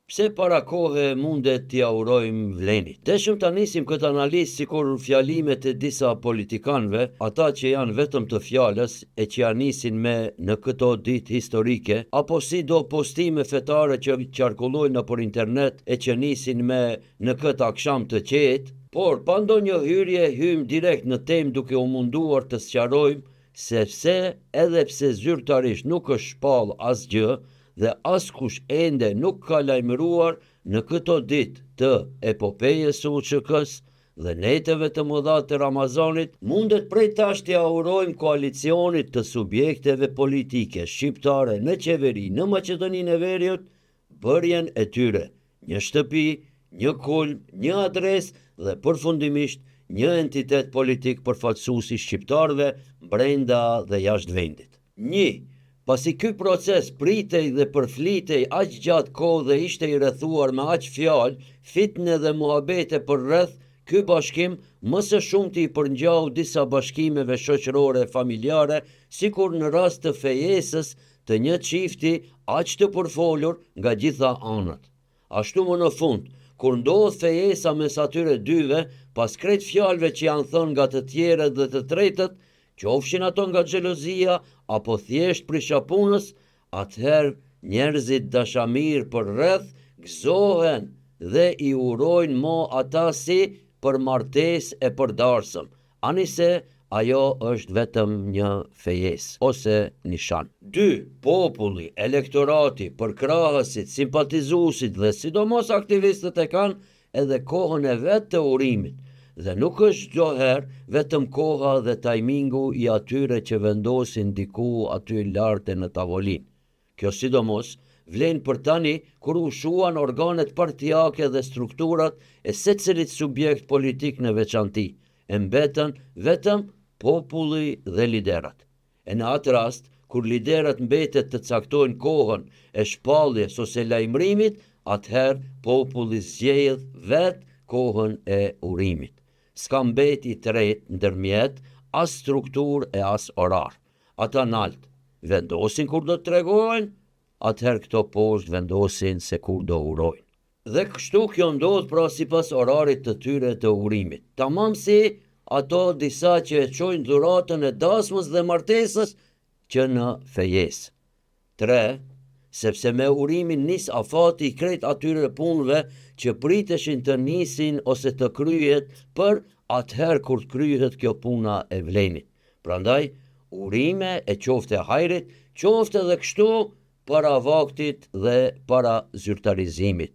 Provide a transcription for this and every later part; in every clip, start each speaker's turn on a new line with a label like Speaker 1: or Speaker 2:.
Speaker 1: Pse para kohë mundet t'ia urojmë Vlenit? Deshëm ta nisim këtë analizë sikur fjalimet e disa politikanëve, ata që janë vetëm të fjalës e që ja nisin me në këto ditë historike, apo si do postime fetare që qarkullojnë nëpër internet e që nisin me në këtë aksham të qetë, por pa ndonjë hyrje hym direkt në temë duke u munduar të sqarojmë sepse edhe pse zyrtarisht nuk është shpall asgjë, dhe askush ende nuk ka lajmëruar në këto ditë të epopejës së UÇK-s dhe neteve të mëdha të Ramazanit, mundet prej tash t'ia urojmë koalicionit të subjekteve politike shqiptare në qeveri në Maqedoninë e Veriut bërjen e tyre, një shtëpi, një kulm, një adresë dhe përfundimisht një entitet politik përfaqësuesi shqiptarëve brenda dhe jashtë vendit. 1. Pasi ky proces pritej dhe përflitej aq gjatë kohë dhe ishte i rrethuar me aq fjalë, fitne dhe muhabete për rreth, ky bashkim më së shumti i përngjau disa bashkimeve shoqërore e familjare, sikur në rast të fejesës të një çifti aq të përfolur nga gjitha anët. Ashtu më në fund, kur ndodh fejesa mes atyre dyve, pas krejt fjalëve që janë thënë nga të tjerët dhe të tretët, qofshin ato nga xhelozia apo thjesht prishapunës, atëherë njerëzit dashamir për rreth gëzohen dhe i urojnë mo ata si për martesë e përdarsëm, anise ajo është vetëm një fejesë ose nishan. 2. Populli, elektorati, përkrahësit, simpatizuesit dhe sidomos aktivistët e kanë edhe kohën e vet të urimit, dhe nuk është çdo herë vetëm koha dhe tajmingu i atyre që vendosin diku aty lart në tavolinë. Kjo sidomos vlen për tani kur ushuan organet partijake dhe strukturat e secilit subjekt politik në veçanti, e mbetën vetëm populli dhe liderat. E në atë rast, kur liderat mbetet të caktojnë kohën e shpalljes ose lajmërimit, atëherë populli zgjedh vetë kohën e urimit. S'ka mbeti tret ndërmjet as struktur e as orar. Ata nalt vendosin kur do të tregojnë, atëherë këto poshtë vendosin se kur do urojnë. Dhe kështu kjo ndodh pra sipas orarit të tyre të urimit. Tamam si ato disa që e çojnë dhuratën e dasmës dhe martesës që në fejesë. 3. Sepse me urimin nis afati i krejt atyre punëve që priteshin të nisin ose të kryhet për atëherë kur të kryhet kjo puna e Vlenit. Prandaj, urime e qofte hajrit, qofte dhe kështu para vaktit dhe para zyrtarizimit.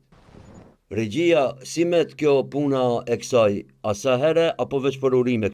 Speaker 1: Regjia, si met kjo puna e kësaj, asa here apo veç për urime?